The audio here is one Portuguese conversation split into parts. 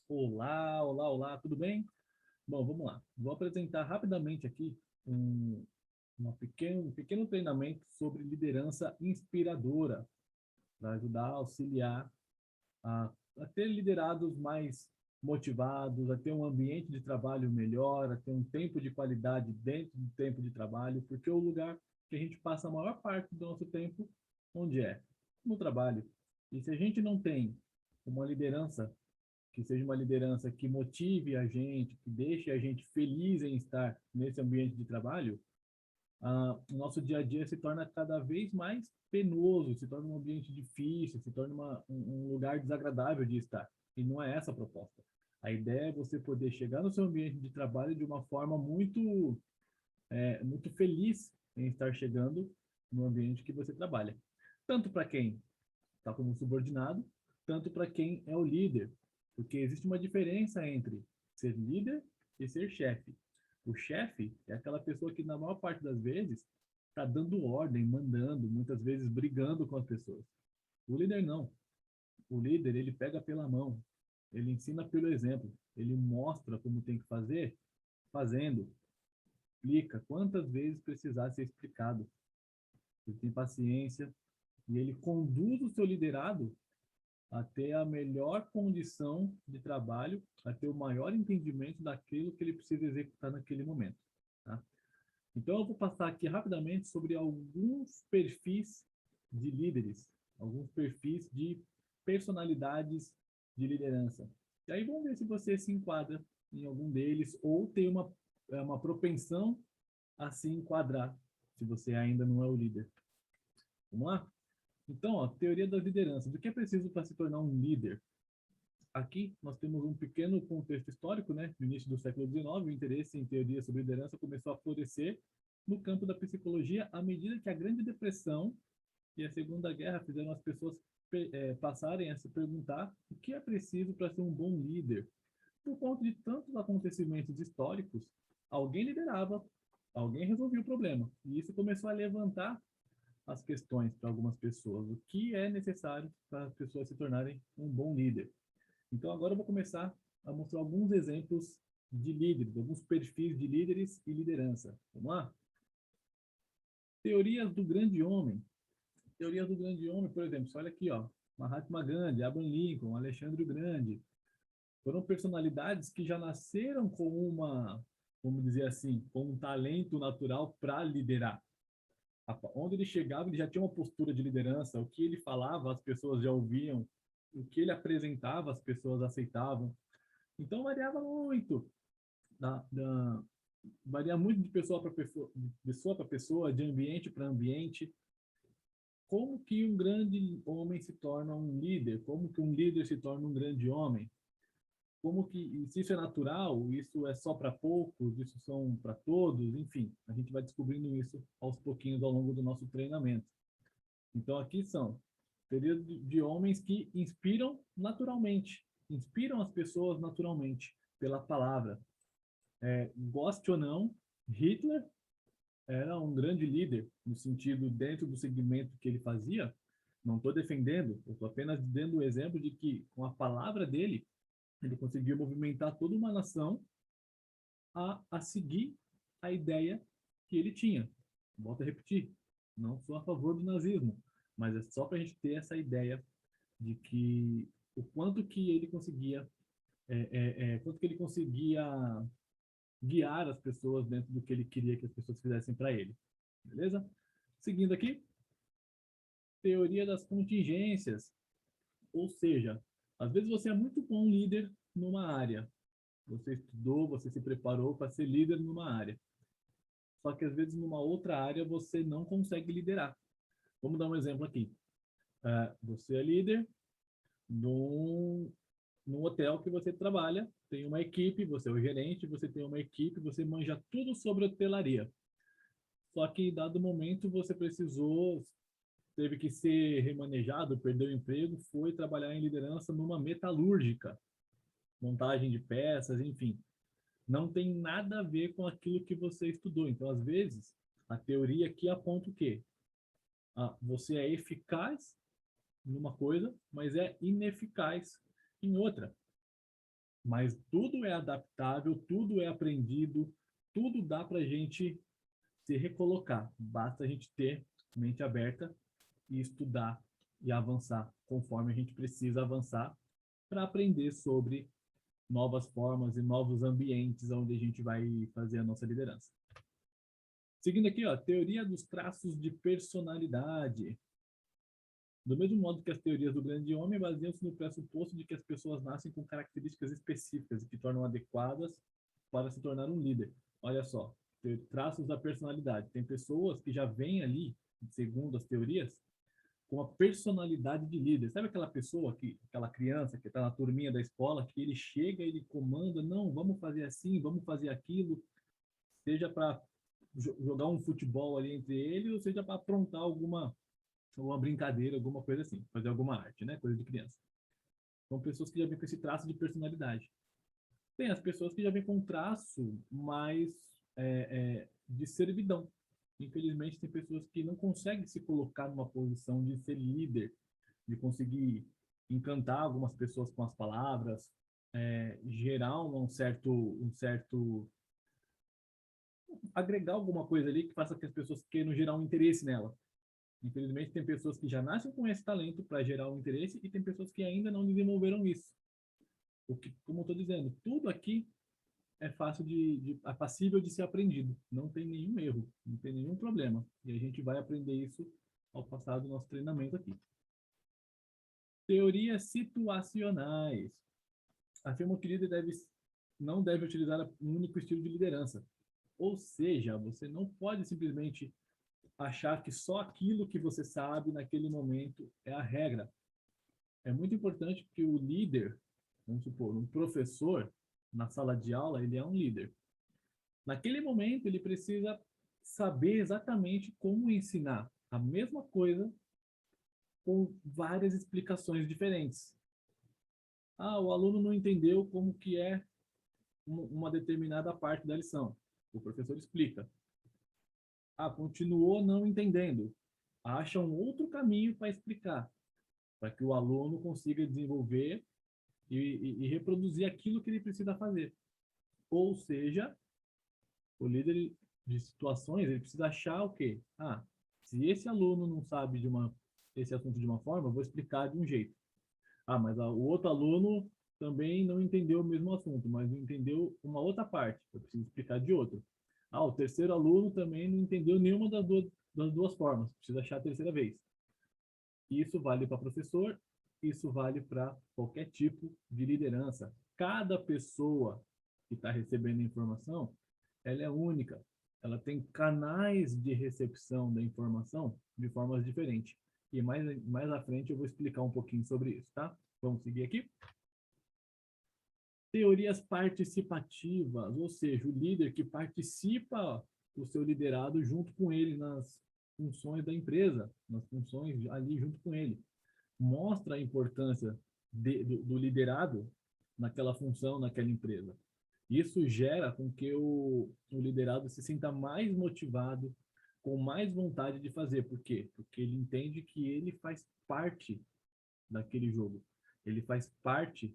Olá, olá, olá, tudo bem? Bom, vamos lá. Vou apresentar rapidamente aqui um pequeno treinamento sobre liderança inspiradora, para ajudar a auxiliar a ter liderados mais motivados, a ter um ambiente de trabalho melhor, a ter um tempo de qualidade dentro do tempo de trabalho, porque é o lugar que a gente passa a maior parte do nosso tempo, onde é? No trabalho. E se a gente não tem uma liderança que seja uma liderança que motive a gente, que deixe a gente feliz em estar nesse ambiente de trabalho, o nosso dia a dia se torna cada vez mais penoso, se torna um ambiente difícil, se torna um lugar desagradável de estar. E não é essa a proposta. A ideia é você poder chegar no seu ambiente de trabalho de uma forma muito feliz em estar chegando no ambiente que você trabalha. Tanto para quem está como subordinado, tanto para quem é o líder, porque existe uma diferença entre ser líder e ser chefe. O chefe é aquela pessoa que, na maior parte das vezes, está dando ordem, mandando, muitas vezes brigando com as pessoas. O líder não. O líder, ele pega pela mão, ele ensina pelo exemplo, ele mostra como tem que fazer, fazendo, explica quantas vezes precisar ser explicado. Ele tem paciência e ele conduz o seu liderado a ter a melhor condição de trabalho, a ter o maior entendimento daquilo que ele precisa executar naquele momento. Tá? Então, eu vou passar aqui rapidamente sobre alguns perfis de líderes, alguns perfis de personalidades de liderança. E aí vamos ver se você se enquadra em algum deles ou tem uma propensão a se enquadrar, se você ainda não é o líder. Vamos lá? Então, ó, teoria das lideranças. O que é preciso para se tornar um líder? Aqui nós temos um pequeno contexto histórico, né? No início do século XIX, o interesse em teoria sobre liderança começou a florescer no campo da psicologia à medida que a Grande Depressão e a Segunda Guerra fizeram as pessoas passarem a se perguntar o que é preciso para ser um bom líder. Por conta de tantos acontecimentos históricos, alguém liderava, alguém resolvia o problema. E isso começou a levantar as questões para algumas pessoas. O que é necessário para as pessoas se tornarem um bom líder? Então, agora eu vou começar a mostrar alguns exemplos de líderes, alguns perfis de líderes e liderança. Vamos lá? Teorias do grande homem. Teorias do grande homem, por exemplo, olha aqui, ó, Mahatma Gandhi, Abraham Lincoln, Alexandre o Grande. Foram personalidades que já nasceram com vamos dizer assim, com um talento natural para liderar. Onde ele chegava, ele já tinha uma postura de liderança, o que ele falava, as pessoas já ouviam, o que ele apresentava, as pessoas aceitavam. Então variava muito, da, da, varia muito de pessoa para pessoa, de ambiente para ambiente. Como que um grande homem se torna um líder? Como que um líder se torna um grande homem? Como que se isso é natural? Isso é só para poucos? Isso são para todos? Enfim, a gente vai descobrindo isso aos pouquinhos ao longo do nosso treinamento. Então aqui são teorias de homens que inspiram as pessoas naturalmente pela palavra. Goste ou não, Hitler era um grande líder, no sentido, dentro do segmento que ele fazia. Não estou defendendo, eu estou apenas dando o exemplo de que, com a palavra dele, ele conseguiu movimentar toda uma nação a seguir a ideia que ele tinha. Volto a repetir, não sou a favor do nazismo, mas é só para a gente ter essa ideia de que o quanto que ele conseguia, quanto que ele conseguia guiar as pessoas dentro do que ele queria que as pessoas fizessem para ele. Beleza? Seguindo aqui, teoria das contingências. Ou seja, às vezes você é muito bom líder numa área. Você estudou, você se preparou para ser líder numa área. Só que às vezes numa outra área você não consegue liderar. Vamos dar um exemplo aqui. Você é líder num, num hotel que você trabalha, tem uma equipe, você é o gerente, você tem uma equipe, você manja tudo sobre hotelaria. Só que, em dado momento, você teve que ser remanejado, perdeu o emprego, foi trabalhar em liderança numa metalúrgica, montagem de peças, enfim. Não tem nada a ver com aquilo que você estudou. Então, às vezes, a teoria aqui aponta o quê? Você é eficaz numa coisa, mas é ineficaz em outra. Mas tudo é adaptável, tudo é aprendido, tudo dá para a gente se recolocar. Basta a gente ter mente aberta e estudar e avançar conforme a gente precisa avançar para aprender sobre novas formas e novos ambientes onde a gente vai fazer a nossa liderança. Seguindo aqui, ó, teoria dos traços de personalidade. Do mesmo modo que as teorias do grande homem baseiam-se no pressuposto de que as pessoas nascem com características específicas e que tornam adequadas para se tornar um líder. Olha só, traços da personalidade. Tem pessoas que já vêm ali, segundo as teorias, com a personalidade de líder. Sabe aquela pessoa, aquela criança que está na turminha da escola, que ele chega, ele comanda, não, vamos fazer assim, vamos fazer aquilo, seja para jogar um futebol ali entre eles, ou seja para aprontar uma brincadeira, alguma coisa assim, fazer alguma arte, né? Coisa de criança. São pessoas que já vêm com esse traço de personalidade. Tem as pessoas que já vêm com um traço mais de servidão. Infelizmente, tem pessoas que não conseguem se colocar numa posição de ser líder, de conseguir encantar algumas pessoas com as palavras, gerar agregar alguma coisa ali que faça que as pessoas queiram gerar um interesse nela. Infelizmente, tem pessoas que já nascem com esse talento para gerar um interesse e tem pessoas que ainda não desenvolveram isso. O que, como eu estou dizendo, tudo aqui é fácil é passível de ser aprendido. Não tem nenhum erro, não tem nenhum problema. E a gente vai aprender isso ao passar do nosso treinamento aqui. Teorias situacionais. Afirma que o líder não deve utilizar um único estilo de liderança. Ou seja, você não pode simplesmente achar que só aquilo que você sabe naquele momento é a regra. É muito importante que o líder, vamos supor, um professor na sala de aula, ele é um líder. Naquele momento, ele precisa saber exatamente como ensinar a mesma coisa com várias explicações diferentes. Ah, o aluno não entendeu como que é uma determinada parte da lição. O professor explica. Ah, continuou não entendendo. Acha um outro caminho para explicar, para que o aluno consiga desenvolver e reproduzir aquilo que ele precisa fazer. Ou seja, o líder de situações, ele precisa achar o quê? Ah, se esse aluno não sabe esse assunto de uma forma, eu vou explicar de um jeito. Ah, mas o outro aluno também não entendeu o mesmo assunto, mas entendeu uma outra parte. Eu preciso explicar de outra. Ah, o terceiro aluno também não entendeu nenhuma das duas formas. Precisa achar a terceira vez. Isso vale para professor, isso vale para qualquer tipo de liderança. Cada pessoa que está recebendo informação, ela é única. Ela tem canais de recepção da informação de formas diferentes. E mais à frente eu vou explicar um pouquinho sobre isso, tá? Vamos seguir aqui? Teorias participativas, ou seja, o líder que participa do seu liderado junto com ele nas funções da empresa, nas funções ali junto com ele. Mostra a importância do liderado naquela função, naquela empresa. Isso gera com que o liderado se sinta mais motivado, com mais vontade de fazer. Por quê? Porque ele entende que ele faz parte daquele jogo. Ele faz parte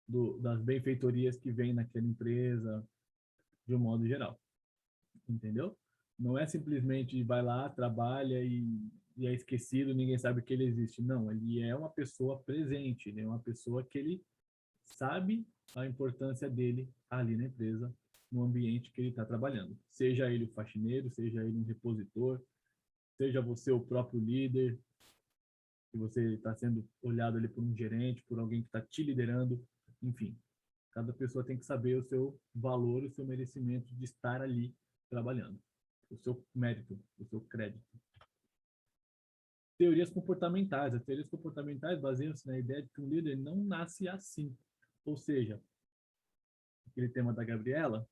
das benfeitorias que vem naquela empresa, de um modo geral. Entendeu? Não é simplesmente vai lá, trabalha e é esquecido, ninguém sabe que ele existe. Não, ele é uma pessoa presente, ele é uma pessoa que ele sabe a importância dele ali na empresa, no ambiente que ele está trabalhando. Seja ele o faxineiro, seja ele um repositor, seja você o próprio líder, que você está sendo olhado ali por um gerente, por alguém que está te liderando, enfim. Cada pessoa tem que saber o seu valor, o seu merecimento de estar ali trabalhando, o seu mérito, o seu crédito. Teorias comportamentais. As teorias comportamentais baseiam-se na ideia de que um líder não nasce assim. Ou seja, aquele tema da Gabriela,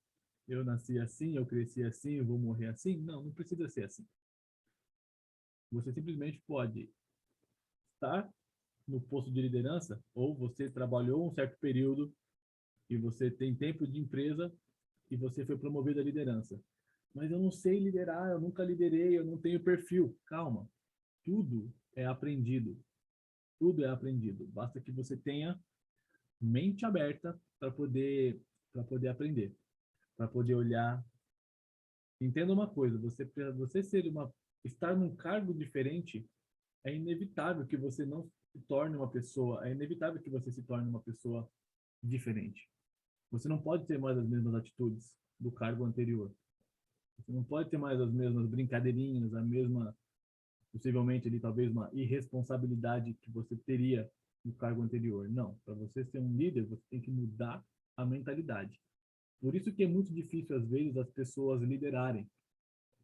eu nasci assim, eu cresci assim, eu vou morrer assim. Não, não precisa ser assim. Você simplesmente pode estar no posto de liderança ou você trabalhou um certo período e você tem tempo de empresa e você foi promovido à liderança. Mas eu não sei liderar, eu nunca liderei, eu não tenho perfil. Calma, tudo é aprendido. Tudo é aprendido. Basta que você tenha mente aberta para poder aprender, para poder olhar. Entenda uma coisa, você estar num cargo diferente é inevitável que você não se torne uma pessoa, é inevitável que você se torne uma pessoa diferente. Você não pode ter mais as mesmas atitudes do cargo anterior. Você não pode ter mais as mesmas brincadeirinhas, a mesma, possivelmente ali talvez uma irresponsabilidade que você teria no cargo anterior. Não, para você ser um líder, você tem que mudar a mentalidade. Por isso que é muito difícil às vezes as pessoas liderarem,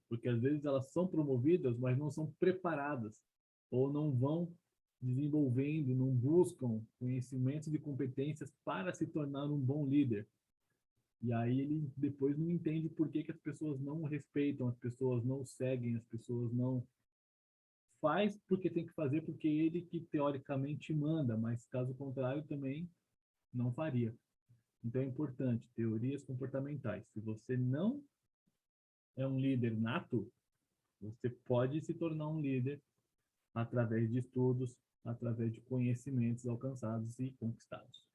porque às vezes elas são promovidas, mas não são preparadas ou não vão desenvolvendo, não buscam conhecimentos e competências para se tornar um bom líder. E aí ele depois não entende por que, que as pessoas não respeitam, as pessoas não seguem, as pessoas não faz porque tem que fazer porque ele que teoricamente manda, mas caso contrário também não faria. Então é importante, teorias comportamentais. Se você não é um líder nato, você pode se tornar um líder através de estudos, através de conhecimentos alcançados e conquistados.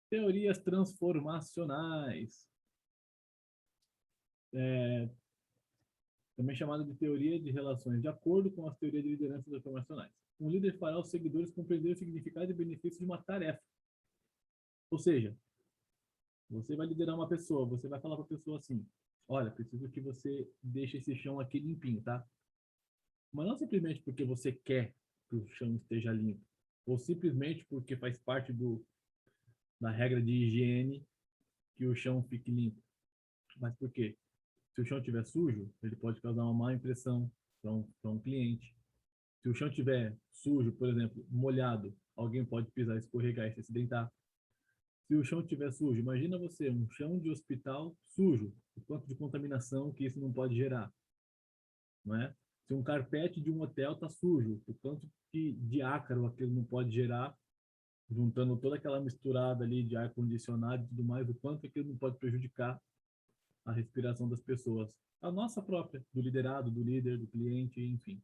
Teorias transformacionais. Também chamada de teoria de relações, de acordo com as teorias de liderança transformacionais. Um líder fará os seguidores compreender o significado e benefício de uma tarefa. Ou seja, você vai liderar uma pessoa, você vai falar para a pessoa assim: olha, preciso que você deixe esse chão aqui limpinho, tá? Mas não simplesmente porque você quer que o chão esteja limpo, ou simplesmente porque faz parte da regra de higiene que o chão fique limpo. Mas por quê? Se o chão estiver sujo, ele pode causar uma má impressão para um cliente. Se o chão estiver sujo, por exemplo, molhado, alguém pode pisar, escorregar e se acidentar. Se o chão estiver sujo, imagina você, um chão de hospital sujo, o quanto de contaminação que isso não pode gerar, não é? Se um carpete de um hotel está sujo, o quanto de ácaro aquilo não pode gerar, juntando toda aquela misturada ali de ar-condicionado e tudo mais, o quanto aquilo não pode prejudicar a respiração das pessoas. A nossa própria, do liderado, do líder, do cliente, enfim.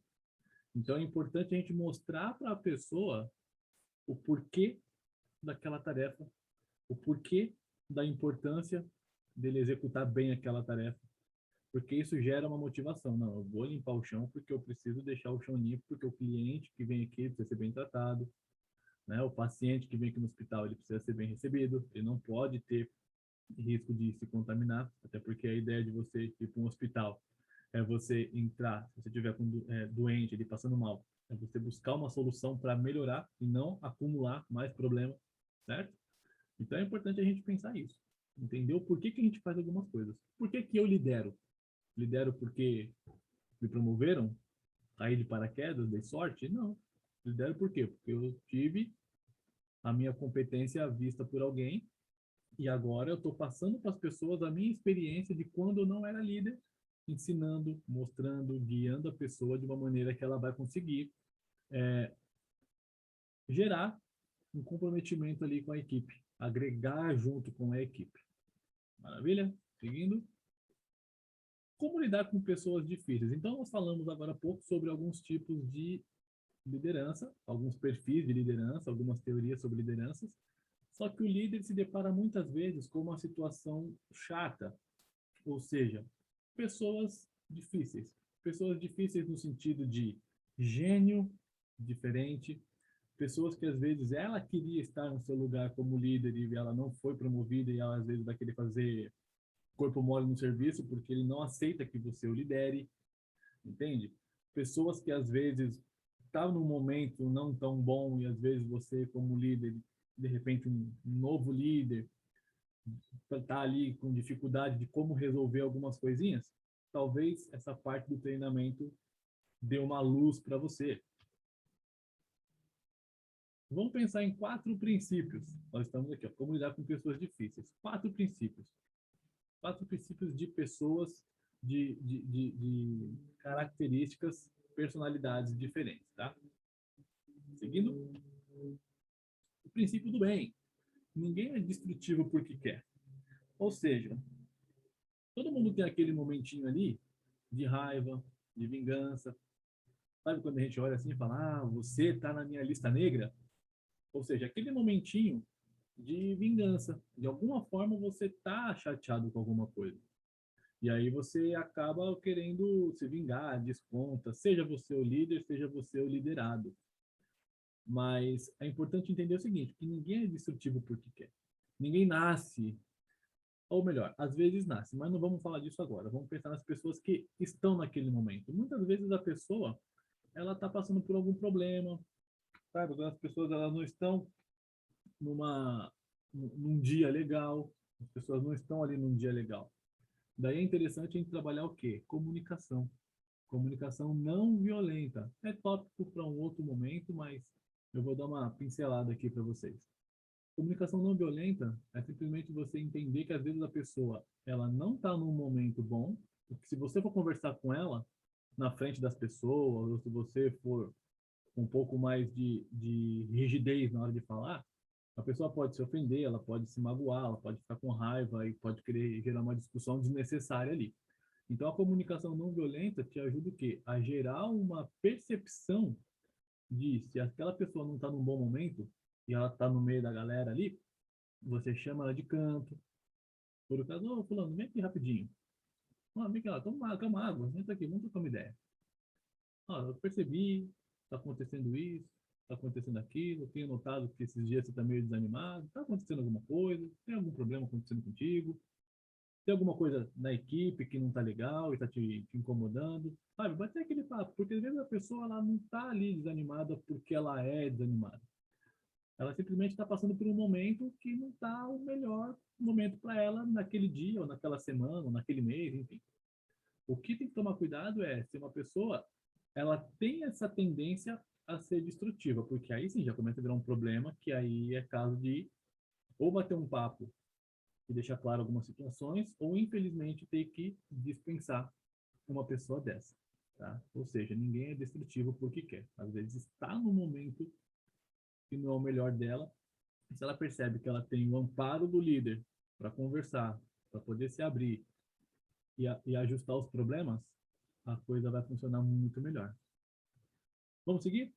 Então é importante a gente mostrar para a pessoa o porquê daquela tarefa, o porquê da importância dele executar bem aquela tarefa, porque isso gera uma motivação. Não, eu vou limpar o chão porque eu preciso deixar o chão limpo, porque o cliente que vem aqui precisa ser bem tratado, né? O paciente que vem aqui no hospital ele precisa ser bem recebido, ele não pode ter risco de se contaminar, até porque a ideia de você ir para um hospital é você entrar, se você estiver doente, ele passando mal, é você buscar uma solução para melhorar e não acumular mais problema, certo? Então é importante a gente pensar isso, entender o porquê que a gente faz algumas coisas. Por que que eu lidero? Lidero porque me promoveram? Caí de paraquedas? Dei sorte? Não. Lidero por quê? Porque eu tive a minha competência vista por alguém e agora eu estou passando para as pessoas a minha experiência de quando eu não era líder, ensinando, mostrando, guiando a pessoa de uma maneira que ela vai conseguir gerar um comprometimento ali com a equipe, agregar junto com a equipe. Maravilha? Seguindo. Como lidar com pessoas difíceis? Então, nós falamos agora há pouco sobre alguns tipos de liderança, alguns perfis de liderança, algumas teorias sobre lideranças. Só que o líder se depara muitas vezes com uma situação chata, ou seja, pessoas difíceis. Pessoas difíceis no sentido de gênio diferente, pessoas que às vezes ela queria estar no seu lugar como líder e ela não foi promovida e ela às vezes vai querer fazer corpo mole no serviço porque ele não aceita que você o lidere, entende? Pessoas que às vezes estão num momento não tão bom e às vezes você como líder, de repente um novo líder, está ali com dificuldade de como resolver algumas coisinhas, talvez essa parte do treinamento dê uma luz para você. Vamos pensar em 4 princípios. Nós estamos aqui, ó, como lidar com pessoas difíceis. 4 princípios. 4 princípios de pessoas de características, personalidades diferentes, tá? Seguindo, o princípio do bem. Ninguém é destrutivo porque quer. Ou seja, todo mundo tem aquele momentinho ali de raiva, de vingança. Sabe quando a gente olha assim e fala, ah, você tá na minha lista negra? Ou seja, aquele momentinho de vingança. De alguma forma você tá chateado com alguma coisa. E aí você acaba querendo se vingar, desconta, seja você o líder, seja você o liderado. Mas é importante entender o seguinte, que ninguém é destrutivo porque quer. Ninguém nasce, ou melhor, às vezes nasce, mas não vamos falar disso agora. Vamos pensar nas pessoas que estão naquele momento. Muitas vezes a pessoa, ela está passando por algum problema, sabe? Algumas pessoas elas não estão numa num dia legal, as pessoas não estão ali num dia legal. Daí é interessante a gente trabalhar o quê? Comunicação. Comunicação não violenta. É tópico para um outro momento, mas eu vou dar uma pincelada aqui para vocês. Comunicação não violenta é simplesmente você entender que às vezes a pessoa ela não está num momento bom, porque se você for conversar com ela na frente das pessoas, ou se você for um pouco mais de rigidez na hora de falar, a pessoa pode se ofender, ela pode se magoar, ela pode ficar com raiva e pode querer gerar uma discussão desnecessária ali. Então, a comunicação não violenta te ajuda o quê? A gerar uma percepção de se aquela pessoa não está num bom momento e ela está no meio da galera ali, você chama ela de canto. Por acaso, ô, fulano, vem aqui rapidinho. Ah, vem cá, toma água, entra aqui, vamos trocar uma ideia. Ah, eu percebi, está acontecendo isso, está acontecendo aquilo, tenho notado que esses dias você está meio desanimado, está acontecendo alguma coisa, tem algum problema acontecendo contigo, tem alguma coisa na equipe que não está legal e está te incomodando, sabe? Vai ter aquele papo, porque às vezes a pessoa ela não está ali desanimada porque ela é desanimada. Ela simplesmente está passando por um momento que não está o melhor momento para ela naquele dia, ou naquela semana, ou naquele mês, enfim. O que tem que tomar cuidado é se uma pessoa ela tem essa tendência a ser destrutiva, porque aí sim já começa a virar um problema, que aí é caso de ou bater um papo e deixar claro algumas situações, ou infelizmente ter que dispensar uma pessoa dessa. Tá? Ou seja, ninguém é destrutivo porque quer. Às vezes está no momento que não é o melhor dela, e se ela percebe que ela tem o amparo do líder para conversar, para poder se abrir e ajustar os problemas, a coisa vai funcionar muito melhor. Vamos seguir?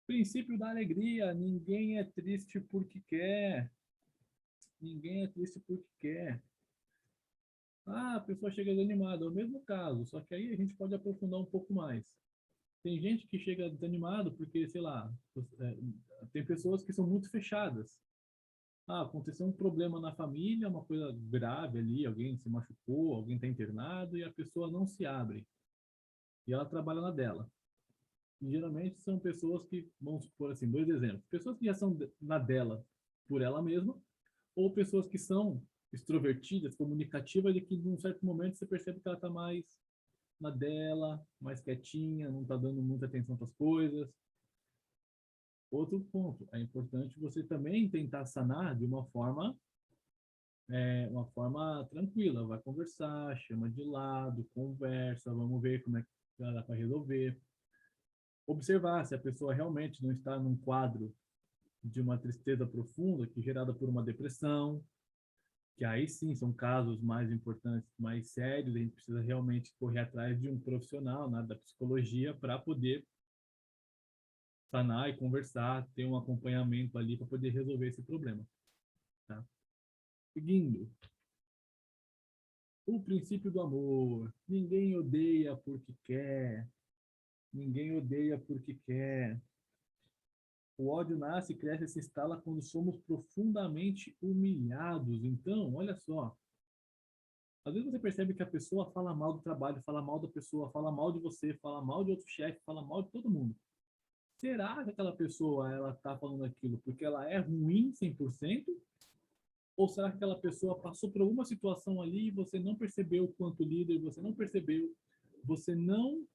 Princípio da alegria. Ninguém é triste porque quer. Ninguém é triste porque quer. Ah, a pessoa chega desanimada. É o mesmo caso, só que aí a gente pode aprofundar um pouco mais. Tem gente que chega desanimado porque, sei lá, tem pessoas que são muito fechadas. Ah, aconteceu um problema na família, uma coisa grave ali, alguém se machucou, alguém está internado e a pessoa não se abre. E ela trabalha na dela. E geralmente são pessoas que, vamos supor assim, dois exemplos. Pessoas que já são na dela por ela mesma, ou pessoas que são extrovertidas, comunicativas, e que num certo momento você percebe que ela está mais na dela, mais quietinha, não está dando muita atenção para as coisas. Outro ponto, é importante você também tentar sanar de uma forma tranquila. Vai conversar, chama de lado, conversa, vamos ver como é que dá para resolver. Observar se a pessoa realmente não está num quadro de uma tristeza profunda que é gerada por uma depressão, que aí sim são casos mais importantes, mais sérios, a gente precisa realmente correr atrás de um profissional, né, da psicologia para poder sanar e conversar, ter um acompanhamento ali para poder resolver esse problema. Tá? Seguindo, o princípio do amor. Ninguém odeia porque quer. Ninguém odeia porque quer. O ódio nasce, cresce e se instala quando somos profundamente humilhados. Então, olha só. Às vezes você percebe que a pessoa fala mal do trabalho, fala mal da pessoa, fala mal de você, fala mal de outro chefe, fala mal de todo mundo. Será que aquela pessoa ela está falando aquilo porque ela é ruim 100%? Ou será que aquela pessoa passou por alguma situação ali e você não percebeu quanto líder, você não percebeu, você não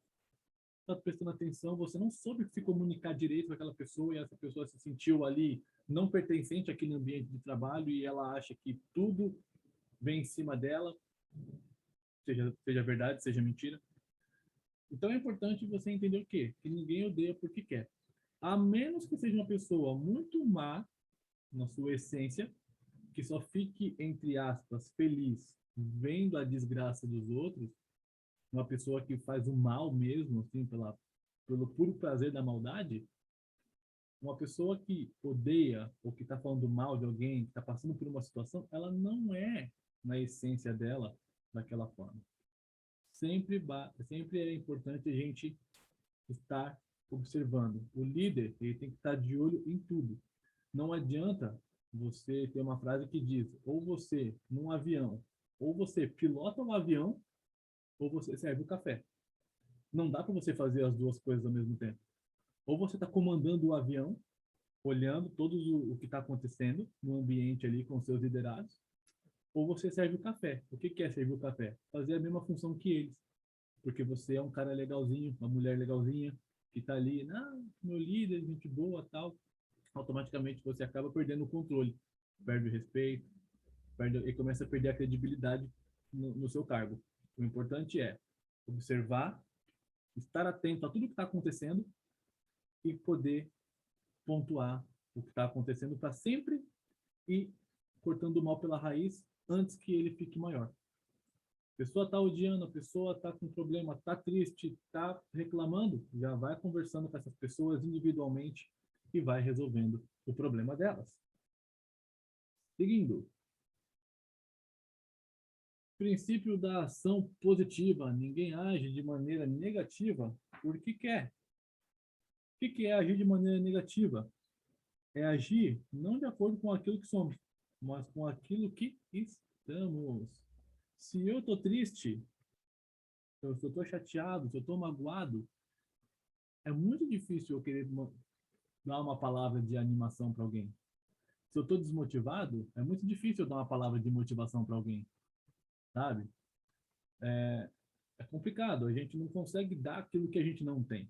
está prestando atenção, você não soube se comunicar direito com aquela pessoa e essa pessoa se sentiu ali não pertencente àquele ambiente de trabalho e ela acha que tudo vem em cima dela, seja verdade, seja mentira. Então é importante você entender o quê? Que ninguém odeia porque quer. A menos que seja uma pessoa muito má na sua essência, que só fique, entre aspas, feliz vendo a desgraça dos outros, uma pessoa que faz o mal mesmo, assim, pelo puro prazer da maldade, Uma pessoa que odeia ou que está falando mal de alguém, que está passando por uma situação, ela não é, na essência dela, daquela forma. Sempre é importante a gente estar observando. O líder, ele tem que estar de olho em tudo. Não adianta você ter uma frase que diz, ou você, num avião, ou você pilota o avião, ou você serve o café. Não dá para você fazer as duas coisas ao mesmo tempo. Ou você está comandando o avião, olhando todo o que está acontecendo no ambiente ali com seus liderados, ou você serve o café. O que é servir o café? Fazer a mesma função que eles. Porque você é um cara legalzinho, uma mulher legalzinha, que está ali, meu líder, gente boa, tal. Automaticamente você acaba perdendo o controle, perde o respeito, e começa a perder a credibilidade no seu cargo. O importante é observar, estar atento a tudo que está acontecendo e poder pontuar o que está acontecendo para sempre ir cortando o mal pela raiz antes que ele fique maior. A pessoa está odiando, a pessoa está com problema, está triste, está reclamando, já vai conversando com essas pessoas individualmente e vai resolvendo o problema delas. Seguindo, princípio da ação positiva. Ninguém age de maneira negativa porque quer. O que é agir de maneira negativa? É agir não de acordo com aquilo que somos, mas com aquilo que estamos. Se eu estou triste, se eu estou chateado, se eu estou magoado, é muito difícil eu querer dar uma palavra de animação para alguém. Se eu estou desmotivado, é muito difícil eu dar uma palavra de motivação para alguém, sabe? É complicado, a gente não consegue dar aquilo que a gente não tem.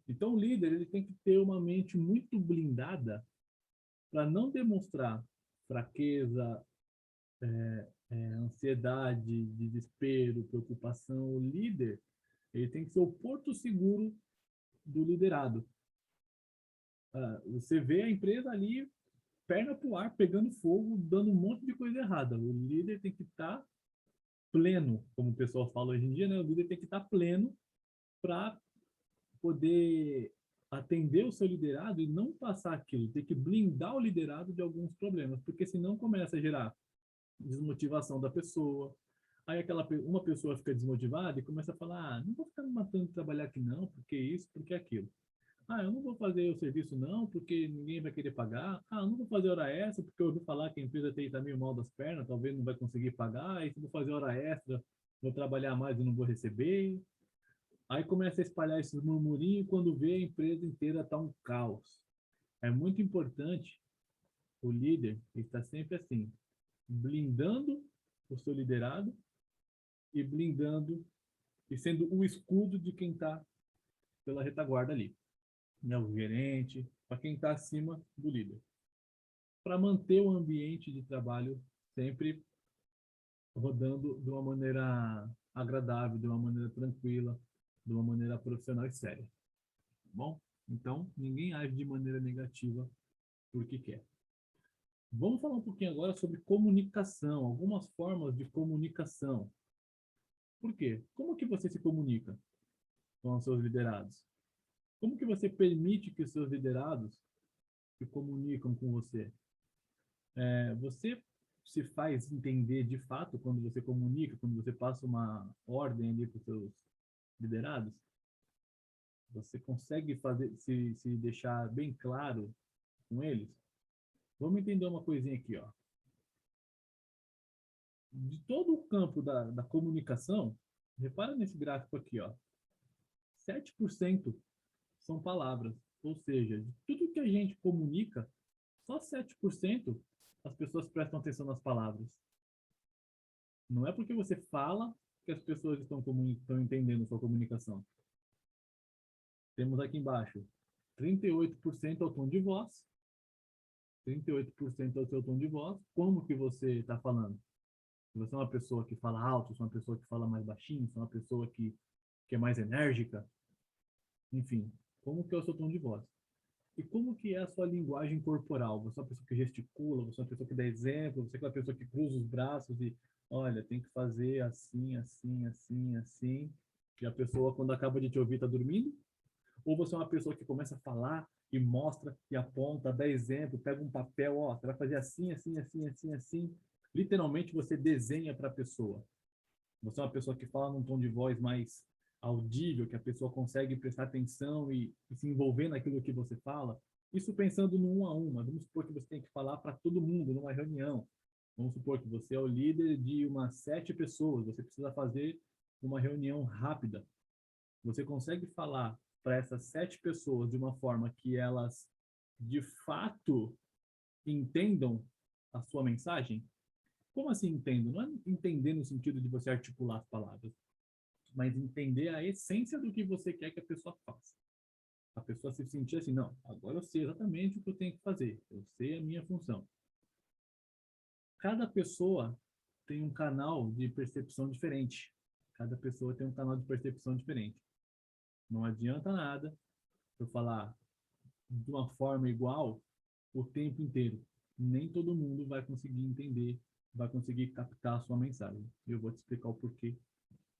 Então, o líder ele tem que ter uma mente muito blindada para não demonstrar fraqueza, ansiedade, desespero, preocupação. O líder ele tem que ser o porto seguro do liderado. Você vê a empresa ali, perna pro ar, pegando fogo, dando um monte de coisa errada. O líder tem que estar pleno, como o pessoal fala hoje em dia, né? O líder tem que estar pleno para poder atender o seu liderado e não passar aquilo, ter que blindar o liderado de alguns problemas, porque senão começa a gerar desmotivação da pessoa. Aí uma pessoa fica desmotivada e começa a falar: não vou ficar me matando de trabalhar aqui não, porque isso, porque aquilo. Eu não vou fazer o serviço não, porque ninguém vai querer pagar. Eu não vou fazer hora extra, porque eu ouvi falar que a empresa está meio mal das pernas, talvez não vai conseguir pagar. E se eu vou fazer hora extra, vou trabalhar mais e não vou receber. Aí começa a espalhar esses murmurinhos, quando vê a empresa inteira está um caos. É muito importante o líder estar sempre assim, blindando o seu liderado e blindando e sendo o escudo de quem está pela retaguarda ali, né? O gerente, para quem está acima do líder, para manter o ambiente de trabalho sempre rodando de uma maneira agradável, de uma maneira tranquila, de uma maneira profissional e séria. Bom, então ninguém age de maneira negativa porque quer. Vamos falar um pouquinho agora sobre comunicação, algumas formas de comunicação. Por quê? Como que você se comunica com os seus liderados? Como que você permite que os seus liderados se comunicam com você? Você se faz entender de fato quando você comunica, quando você passa uma ordem ali para os seus liderados? Você consegue se deixar bem claro com eles? Vamos entender uma coisinha aqui, ó. De todo o campo da comunicação, repara nesse gráfico aqui, ó. 7% são palavras. Ou seja, de tudo que a gente comunica, só 7% as pessoas prestam atenção nas palavras. Não é porque você fala que as pessoas estão entendendo sua comunicação. Temos aqui embaixo 38% é o tom de voz, 38% é o seu tom de voz. Como que você está falando? Se você é uma pessoa que fala alto, se é uma pessoa que fala mais baixinho, se é uma pessoa que é mais enérgica, enfim, como que é o seu tom de voz? E como que é a sua linguagem corporal? Você é uma pessoa que gesticula, você é uma pessoa que dá exemplo, você é aquela pessoa que cruza os braços e, olha, tem que fazer assim, assim, assim, assim. E a pessoa, quando acaba de te ouvir, está dormindo? Ou você é uma pessoa que começa a falar e mostra e aponta, dá exemplo, pega um papel, ó, você vai fazer assim, assim, assim, assim, assim. Literalmente você desenha para a pessoa. Você é uma pessoa que fala num tom de voz mais audível, que a pessoa consegue prestar atenção e se envolver naquilo que você fala. Isso pensando no um a um, mas vamos supor que você tem que falar para todo mundo numa reunião. Vamos supor que você é o líder de umas 7 pessoas, você precisa fazer uma reunião rápida. Você consegue falar para essas 7 pessoas de uma forma que elas de fato entendam a sua mensagem? Como assim entendo? Não é entender no sentido de você articular as palavras, mas entender a essência do que você quer que a pessoa faça. A pessoa se sentir assim, não, agora eu sei exatamente o que eu tenho que fazer, eu sei a minha função. Cada pessoa tem um canal de percepção diferente. Cada pessoa tem um canal de percepção diferente. Não adianta nada eu falar de uma forma igual o tempo inteiro. Nem todo mundo vai conseguir entender, vai conseguir captar a sua mensagem. Eu vou te explicar o porquê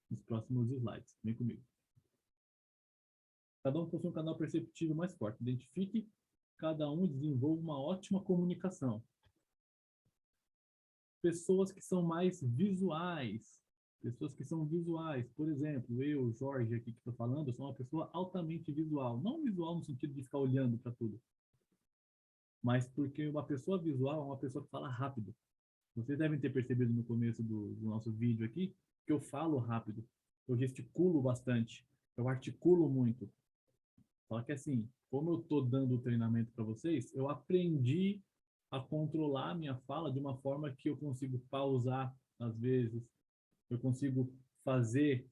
nos próximos slides. Vem comigo. Cada um possui um canal perceptivo mais forte. Identifique cada um e desenvolva uma ótima comunicação. Pessoas que são mais visuais. Pessoas que são visuais. Por exemplo, eu, Jorge, aqui que estou falando, eu sou uma pessoa altamente visual. Não visual no sentido de ficar olhando para tudo, mas porque uma pessoa visual é uma pessoa que fala rápido. Vocês devem ter percebido no começo do nosso vídeo aqui que eu falo rápido. Eu gesticulo bastante. Eu articulo muito. Só que assim, como eu estou dando o treinamento para vocês, eu aprendi a controlar a minha fala de uma forma que eu consigo pausar às vezes, eu consigo fazer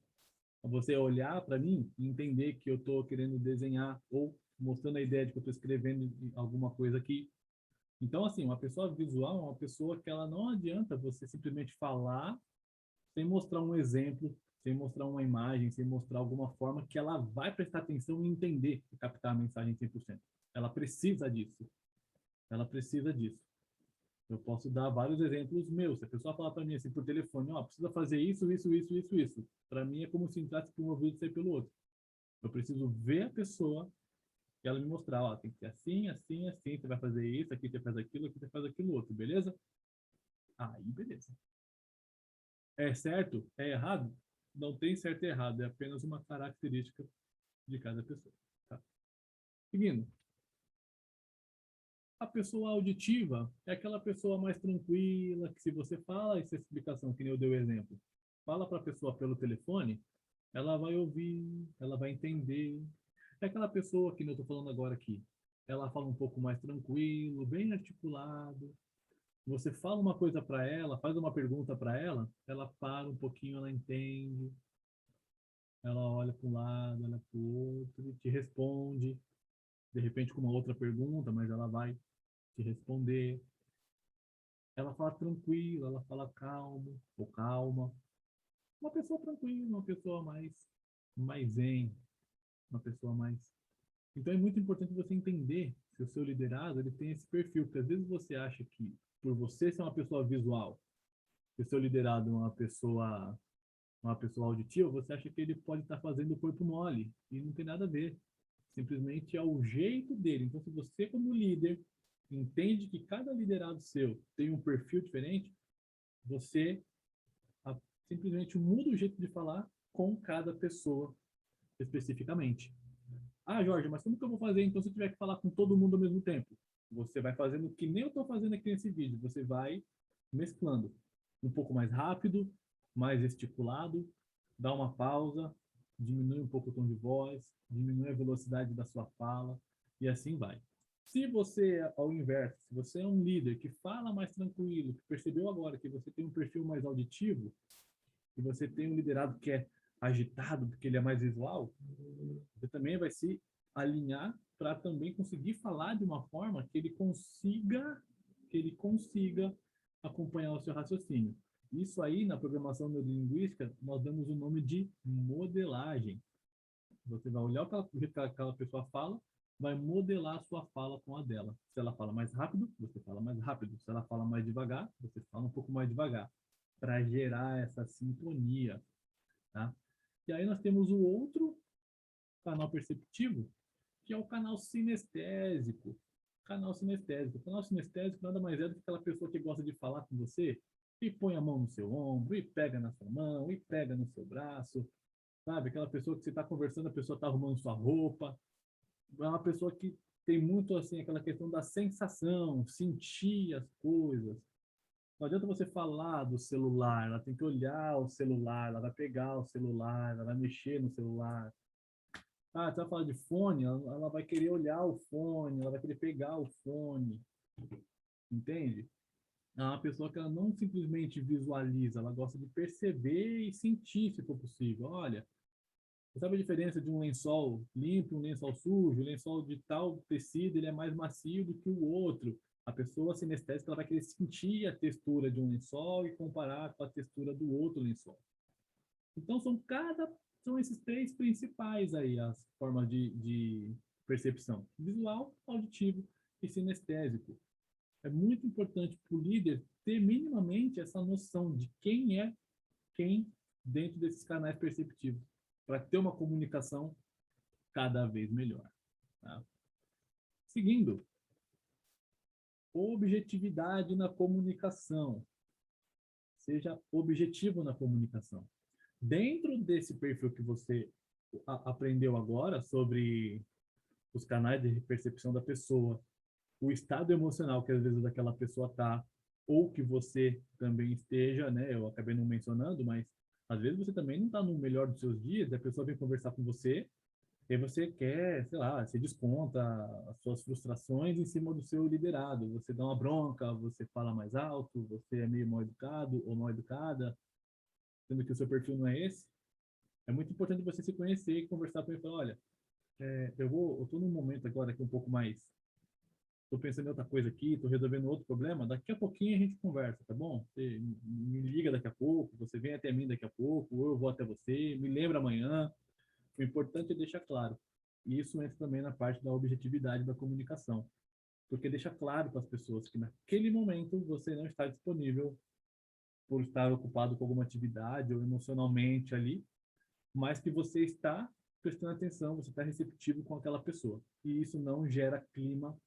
você olhar para mim e entender que eu estou querendo desenhar ou mostrando a ideia de que eu estou escrevendo alguma coisa aqui. Então, assim, uma pessoa visual é uma pessoa que ela não adianta você simplesmente falar sem mostrar um exemplo, sem mostrar uma imagem, sem mostrar alguma forma que ela vai prestar atenção e entender e captar a mensagem 100%. Ela precisa disso. Ela precisa disso. Eu posso dar vários exemplos meus. Se a pessoa falar para mim assim por telefone, ó, precisa fazer isso, isso, isso, isso, isso. Para mim é como se entrasse por um ouvido e sair pelo outro. Eu preciso ver a pessoa e ela me mostrar, ó, tem que ser assim, assim, assim, você vai fazer isso, aqui você faz aquilo, aqui você faz aquilo outro, beleza? Aí, beleza. É certo? É errado? Não tem certo e errado, é apenas uma característica de cada pessoa. Tá? Seguindo, a pessoa auditiva é aquela pessoa mais tranquila, que se você fala essa explicação, que nem eu dei o exemplo, fala para a pessoa pelo telefone, ela vai ouvir, ela vai entender. É aquela pessoa que eu estou falando agora aqui, ela fala um pouco mais tranquilo, bem articulado. Você fala uma coisa para ela, faz uma pergunta para ela, ela para um pouquinho, ela entende, ela olha para um lado, olha para o outro, e te responde, de repente com uma outra pergunta, mas ela vai te responder. Ela fala tranquila, ela fala calmo ou calma. Uma pessoa tranquila, uma pessoa mais zen, uma pessoa mais. Então é muito importante você entender se o seu liderado ele tem esse perfil, porque às vezes você acha que por você ser uma pessoa visual, que o seu liderado é uma pessoa auditiva, você acha que ele pode estar fazendo o corpo mole e não tem nada a ver. Simplesmente é o jeito dele. Então, se você como líder entende que cada liderado seu tem um perfil diferente, você simplesmente muda o jeito de falar com cada pessoa especificamente. Ah, Jorge, mas como que eu vou fazer então se eu tiver que falar com todo mundo ao mesmo tempo? Você vai fazendo que nem eu estou fazendo aqui nesse vídeo. Você vai mesclando um pouco mais rápido, mais gesticulado, dá uma pausa, diminui um pouco o tom de voz, diminui a velocidade da sua fala e assim vai. Se você, ao inverso, se você é um líder que fala mais tranquilo, que percebeu agora que você tem um perfil mais auditivo, e você tem um liderado que é agitado, porque ele é mais visual, você também vai se alinhar para também conseguir falar de uma forma que ele consiga acompanhar o seu raciocínio. Isso aí, na programação neurolinguística, nós damos o nome de modelagem. Você vai olhar o que aquela pessoa fala, vai modelar a sua fala com a dela. Se ela fala mais rápido, você fala mais rápido. Se ela fala mais devagar, você fala um pouco mais devagar, para gerar essa sintonia, tá? E aí nós temos o outro canal perceptivo, que é o canal sinestésico. Canal sinestésico. O canal sinestésico nada mais é do que aquela pessoa que gosta de falar com você e põe a mão no seu ombro, e pega na sua mão, e pega no seu braço, sabe? Aquela pessoa que você está conversando, a pessoa está arrumando sua roupa. É uma pessoa que tem muito, assim, aquela questão da sensação, sentir as coisas. Não adianta você falar do celular, ela tem que olhar o celular, ela vai pegar o celular, ela vai mexer no celular. Ah, você vai falar de fone, ela vai querer olhar o fone, ela vai querer pegar o fone, entende? É uma pessoa que ela não simplesmente visualiza, ela gosta de perceber e sentir, se for possível. Olha, você sabe a diferença de um lençol limpo e um lençol sujo? O lençol de tal tecido, ele é mais macio do que o outro. A pessoa sinestésica, ela vai querer sentir a textura de um lençol e comparar com a textura do outro lençol. Então, são esses três principais aí, as formas de percepção: visual, auditivo e sinestésico. É muito importante para o líder ter minimamente essa noção de quem é quem dentro desses canais perceptivos, para ter uma comunicação cada vez melhor. Tá? Seguindo, objetividade na comunicação. Seja objetivo na comunicação. Dentro desse perfil que você aprendeu agora sobre os canais de percepção da pessoa, o estado emocional que às vezes aquela pessoa está, ou que você também esteja, né? Eu acabei não mencionando, mas às vezes você também não está no melhor dos seus dias, a pessoa vem conversar com você, e você quer, sei lá, você desconta as suas frustrações em cima do seu liderado. Você dá uma bronca, você fala mais alto, você é meio mal educado ou mal educada, sendo que o seu perfil não é esse. É muito importante você se conhecer e conversar com ele e falar, olha, eu tô num momento agora que é um pouco mais, tô pensando em outra coisa aqui, tô resolvendo outro problema, daqui a pouquinho a gente conversa, tá bom? Você me liga daqui a pouco, você vem até mim daqui a pouco, ou eu vou até você, me lembra amanhã. O importante é deixar claro. E isso entra também na parte da objetividade da comunicação, porque deixa claro para as pessoas que naquele momento você não está disponível por estar ocupado com alguma atividade ou emocionalmente ali, mas que você está prestando atenção, você está receptivo com aquela pessoa. E isso não gera clima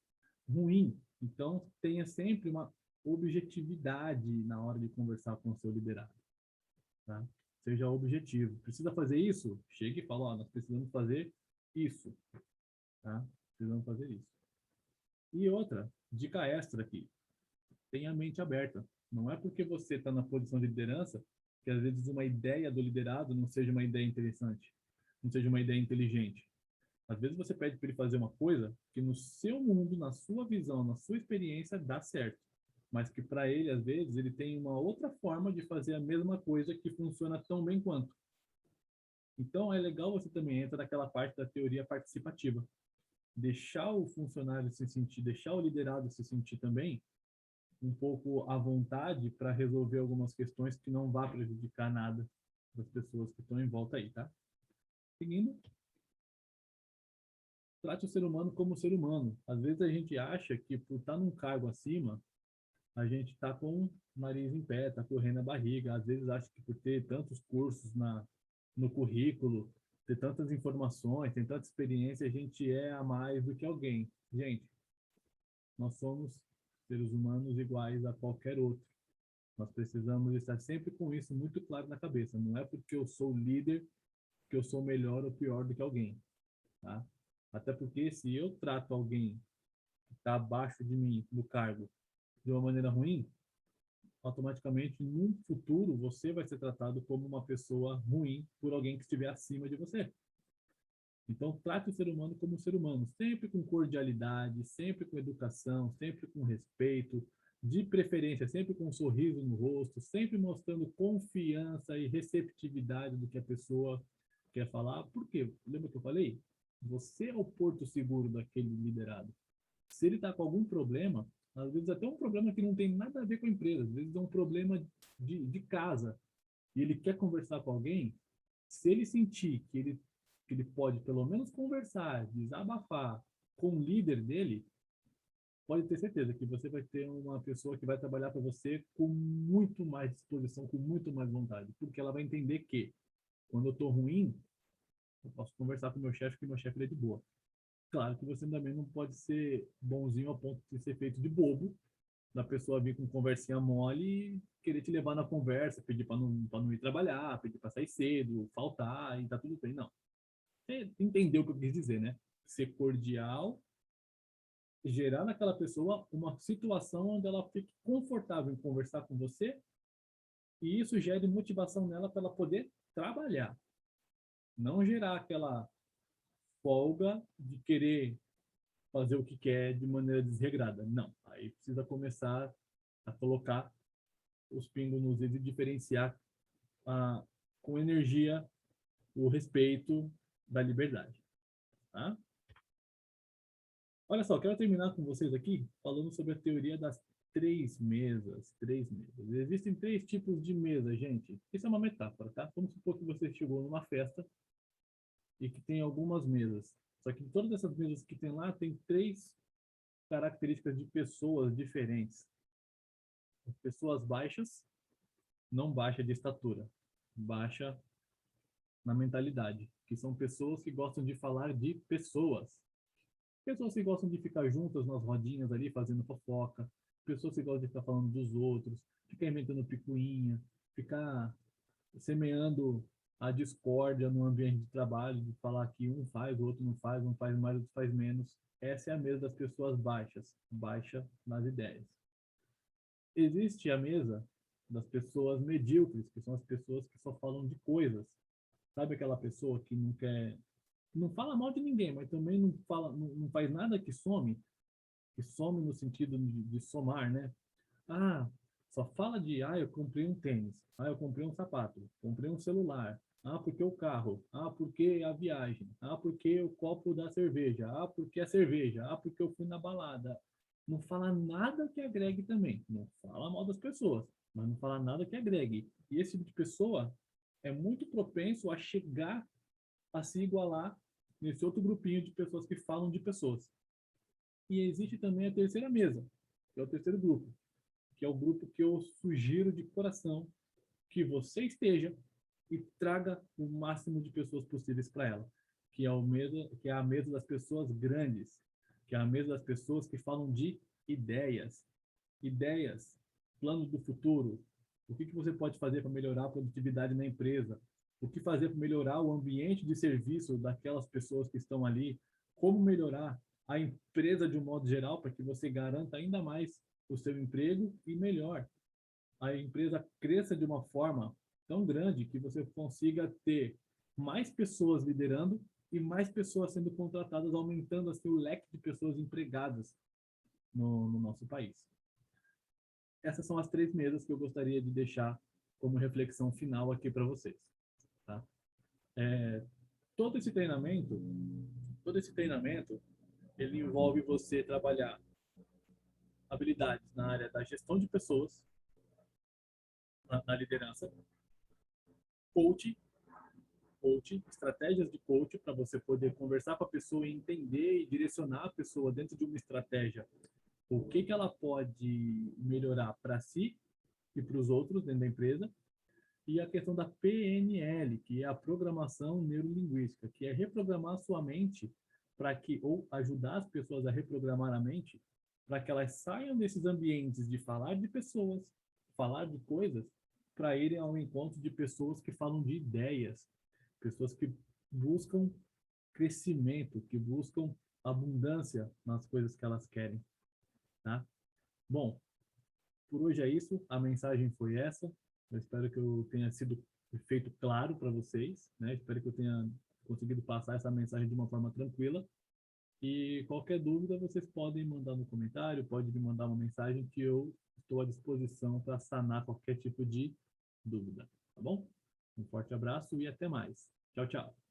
ruim. Então, tenha sempre uma objetividade na hora de conversar com o seu liderado. Tá? Seja objetivo. Precisa fazer isso? Chegue e fala, ó, nós precisamos fazer isso. Tá? Precisamos fazer isso. E outra, dica extra aqui. Tenha a mente aberta. Não é porque você está na posição de liderança que às vezes uma ideia do liderado não seja uma ideia interessante, não seja uma ideia inteligente. Às vezes você pede para ele fazer uma coisa que no seu mundo, na sua visão, na sua experiência, dá certo. Mas que para ele, às vezes, ele tem uma outra forma de fazer a mesma coisa que funciona tão bem quanto. Então, é legal você também entrar naquela parte da teoria participativa. Deixar o funcionário se sentir, deixar o liderado se sentir também um pouco à vontade para resolver algumas questões que não vá prejudicar nada das pessoas que estão em volta aí, tá? Seguindo, trate o ser humano como ser humano. Às vezes a gente acha que por estar num cargo acima, a gente está com o nariz em pé, está correndo a barriga. Às vezes acha que por ter tantos cursos no currículo, ter tantas informações, ter tanta experiência, a gente é a mais do que alguém. Gente, nós somos seres humanos iguais a qualquer outro. Nós precisamos estar sempre com isso muito claro na cabeça. Não é porque eu sou líder que eu sou melhor ou pior do que alguém, tá? Até porque se eu trato alguém que está abaixo de mim no cargo de uma maneira ruim, automaticamente, num futuro, você vai ser tratado como uma pessoa ruim por alguém que estiver acima de você. Então, trate o ser humano como um ser humano, sempre com cordialidade, sempre com educação, sempre com respeito, de preferência, sempre com um sorriso no rosto, sempre mostrando confiança e receptividade do que a pessoa quer falar. Por quê? Lembra que eu falei? Você é o porto seguro daquele liderado. Se ele está com algum problema, às vezes até um problema que não tem nada a ver com a empresa, às vezes é um problema de casa, e ele quer conversar com alguém, se ele sentir que ele pode pelo menos conversar, desabafar com o líder dele, pode ter certeza que você vai ter uma pessoa que vai trabalhar para você com muito mais disposição, com muito mais vontade, porque ela vai entender que quando eu estou ruim, eu posso conversar com o meu chefe, que meu chefe é de boa. Claro que você também não pode ser bonzinho ao ponto de ser feito de bobo, da pessoa vir com conversinha mole e querer te levar na conversa, pedir para não ir trabalhar, pedir para sair cedo, faltar e tá tudo bem. Não. Você entendeu o que eu quis dizer, né? Ser cordial, gerar naquela pessoa uma situação onde ela fique confortável em conversar com você e isso gere motivação nela para ela poder trabalhar. Não gerar aquela folga de querer fazer o que quer de maneira desregrada. Não. Aí precisa começar a colocar os pingos nos is e diferenciar com energia o respeito da liberdade. Tá? Olha só, quero terminar com vocês aqui falando sobre a teoria das três mesas. Três mesas. Existem três tipos de mesa, gente. Isso é uma metáfora, tá? Vamos supor que você chegou numa festa e que tem algumas mesas. Só que todas essas mesas que tem lá tem três características de pessoas diferentes. Pessoas baixas, não baixa de estatura, baixa na mentalidade, que são pessoas que gostam de falar de pessoas. Pessoas que gostam de ficar juntas nas rodinhas ali, fazendo fofoca. Pessoas que gostam de ficar falando dos outros, ficar inventando picuinha, ficar semeando a discórdia no ambiente de trabalho, de falar que um faz, o outro não faz, um faz mais, o outro faz menos. Essa é a mesa das pessoas baixas, baixa nas ideias. Existe a mesa das pessoas medíocres, que são as pessoas que só falam de coisas. Sabe aquela pessoa que não quer, não fala mal de ninguém, mas também não fala, não faz nada que some no sentido de somar, né? Ah, só fala de, eu comprei um tênis, eu comprei um sapato, comprei um celular, porque o carro, porque a viagem, porque o copo da cerveja, porque a cerveja, porque eu fui na balada. Não fala nada que agregue também. Não fala mal das pessoas, mas não fala nada que agregue. E esse tipo de pessoa é muito propenso a chegar a se igualar nesse outro grupinho de pessoas que falam de pessoas. E existe também a terceira mesa, que é o terceiro grupo, que é o grupo que eu sugiro de coração que você esteja e traga o máximo de pessoas possíveis para ela, que é a mesa das pessoas grandes, que é a mesa das pessoas que falam de ideias, planos do futuro, o que você pode fazer para melhorar a produtividade na empresa, o que fazer para melhorar o ambiente de serviço daquelas pessoas que estão ali, como melhorar a empresa de um modo geral para que você garanta ainda mais o seu emprego e melhor, a empresa cresça de uma forma tão grande que você consiga ter mais pessoas liderando e mais pessoas sendo contratadas, aumentando assim, o leque de pessoas empregadas no nosso país. Essas são as três mesas que eu gostaria de deixar como reflexão final aqui para vocês. Tá? Todo esse treinamento, ele envolve você trabalhar habilidades na área da gestão de pessoas, na liderança, estratégias de coach para você poder conversar com a pessoa e entender e direcionar a pessoa dentro de uma estratégia. O que ela pode melhorar para si e para os outros dentro da empresa. E a questão da PNL, que é a programação neurolinguística, que é reprogramar a sua mente para que, ou ajudar as pessoas a reprogramar a mente, para que elas saiam desses ambientes de falar de pessoas, falar de coisas, para irem ao encontro de pessoas que falam de ideias, pessoas que buscam crescimento, que buscam abundância nas coisas que elas querem, tá? Bom, por hoje é isso, a mensagem foi essa. Eu espero que eu tenha sido feito claro para vocês, né? Espero que eu tenha conseguido passar essa mensagem de uma forma tranquila. E qualquer dúvida, vocês podem mandar no comentário, pode me mandar uma mensagem que eu estou à disposição para sanar qualquer tipo de dúvida, tá bom? Um forte abraço e até mais. Tchau, tchau.